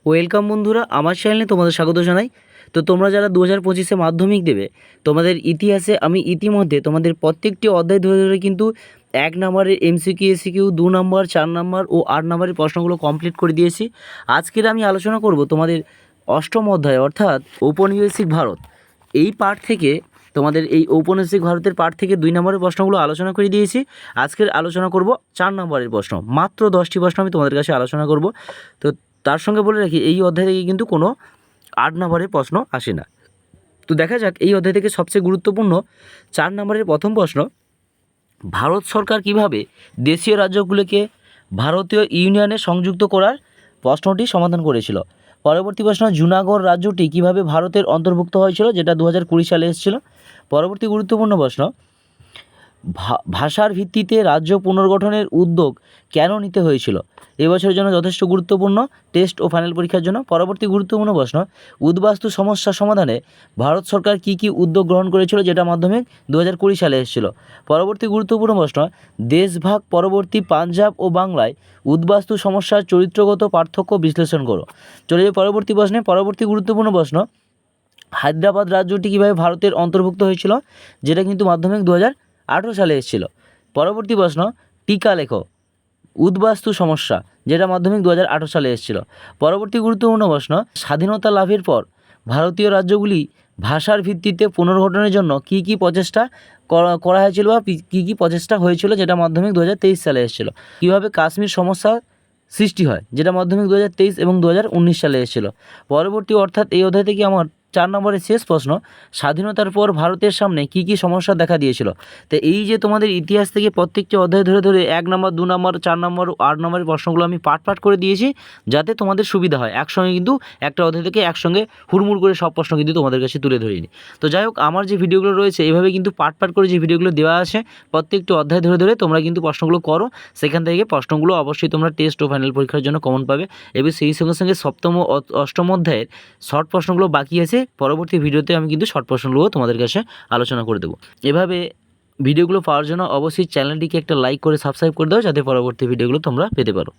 Welcome বন্ধুরা, আমার চ্যানেলে তোমাদের স্বাগত জানাই। তো তোমরা যারা 2025-এ মাধ্যমিক দেবে, তোমাদের ইতিহাসে আমি ইতিমধ্যে তোমাদের প্রত্যেকটি অধ্যায় ধরে ধরে কিন্তু 1 নম্বরের এমসিকিউ, এসিকিউ, 2 নম্বর, 4 নম্বর ও 8 নম্বরের প্রশ্নগুলো কমপ্লিট করে দিয়েছি। আজকের আমি আলোচনা করব তোমাদের অষ্টম অধ্যায় অর্থাৎ ঔপনিবেশিক ভারত। এই পার্ট থেকে তোমাদের এই ঔপনিবেশিক ভারতের পার্ট থেকে 2 নম্বরের প্রশ্নগুলো আলোচনা করে দিয়েছি। আজকের আলোচনা করব 4 নম্বরের প্রশ্ন। মাত্র 10টি প্রশ্ন আমি তোমাদের কাছে আলোচনা করব। তো তার সঙ্গে বলে রাখি, এই অধ্যায় থেকে কিন্তু কোনো 8 নম্বরের প্রশ্ন আসে না। তো দেখা যাক এই অধ্যায় থেকে সবচেয়ে গুরুত্বপূর্ণ 4 নম্বরের প্রথম প্রশ্ন, ভারত সরকার কিভাবে দেশীয় রাজ্যগুলোকে ভারতীয় ইউনিয়নে সংযুক্ত করার প্রশ্নটি সমাধান করেছিল। পরবর্তী প্রশ্ন, জুনাগড় রাজ্যটি কিভাবে ভারতের অন্তর্ভুক্ত হয়েছিল, যেটা 2020 সালে এসেছিল। পরবর্তী গুরুত্বপূর্ণ প্রশ্ন, ভাষার ভিত্তিতে রাজ্য পুনর্গঠনের উদ্যোগ কেন নিতে হয়েছিল। এবছরের জন্য যথেষ্ট গুরুত্বপূর্ণ টেস্ট ও ফাইনাল পরীক্ষার জন্য। পরবর্তী গুরুত্বপূর্ণ প্রশ্ন, উদ্বাস্তু সমস্যা সমাধানে ভারত সরকার কী কী উদ্যোগ গ্রহণ করেছিল, যেটা মাধ্যমিক 2020 সালে এসেছিল। পরবর্তী গুরুত্বপূর্ণ প্রশ্ন, দেশভাগ পরবর্তী পাঞ্জাব ও বাংলায় উদ্বাস্তু সমস্যার চরিত্রগত পার্থক্য বিশ্লেষণ করো। চলে যাবে পরবর্তী প্রশ্নে। পরবর্তী গুরুত্বপূর্ণ প্রশ্ন, হায়দ্রাবাদ রাজ্যটি কীভাবে ভারতের অন্তর্ভুক্ত হয়েছিল, যেটা কিন্তু মাধ্যমিক 2018 সালে এসেছিল। পরবর্তী প্রশ্ন, টিকা লেখো উদ্বাস্তু সমস্যা, যেটা মাধ্যমিক 2018 সালে এসেছিল। পরবর্তী গুরুত্বপূর্ণ প্রশ্ন, স্বাধীনতা লাভের পর ভারতীয় রাজ্যগুলি ভাষার ভিত্তিতে পুনর্গঠনের জন্য কী কী প্রচেষ্টা করা হয়েছিল বা কী কী প্রচেষ্টা হয়েছিল, যেটা মাধ্যমিক 2023 সালে এসেছিল। কীভাবে কাশ্মীর সমস্যা সৃষ্টি হয়, যেটা মাধ্যমিক 2023 এবং 2019 সালে এসেছিল। পরবর্তী অর্থাৎ এই অধ্যায় থেকে আমার 4 নম্বরের শেষ প্রশ্ন, স্বাধীনতার পর ভারতের সামনে কী কী সমস্যা দেখা দিয়েছিল। তো এই যে তোমাদের ইতিহাস থেকে প্রত্যেকটি অধ্যায় ধরে ধরে 1 নম্বর, 2 নম্বর, 4 নম্বর, 8 নম্বরের প্রশ্নগুলো আমি পাট করে দিয়েছি, যাতে তোমাদের সুবিধা হয়। একসঙ্গে কিন্তু একটা অধ্যায় থেকে একসঙ্গে হুড়মুড় করে সব প্রশ্ন কিন্তু তোমাদের কাছে তুলে ধরিনি। তো যাই হোক, আমার যে ভিডিওগুলো রয়েছে এইভাবে কিন্তু পাট করে যে ভিডিওগুলো দেওয়া আছে, প্রত্যেকটি অধ্যায় ধরে ধরে তোমরা কিন্তু প্রশ্নগুলো করো। সেখান থেকে প্রশ্নগুলো অবশ্যই তোমরা টেস্ট ও ফাইনাল পরীক্ষার জন্য কমন পাবে। এবং সেই সঙ্গে সঙ্গে সপ্তম ও অষ্টম অধ্যায়ের শর্ট প্রশ্নগুলো বাকি আছে, পরবর্তী ভিডিওতে আমি কিন্তু শর্ট প্রশ্নগুলো তোমাদের কাছে আলোচনা করে দেবো। এভাবে ভিডিওগুলো পাওয়ার জন্য অবশ্যই চ্যানেলটিকে একটা লাইক করে সাবস্ক্রাইব করে দাও, যাতে পরবর্তী ভিডিওগুলো তোমরা পেতে পারো।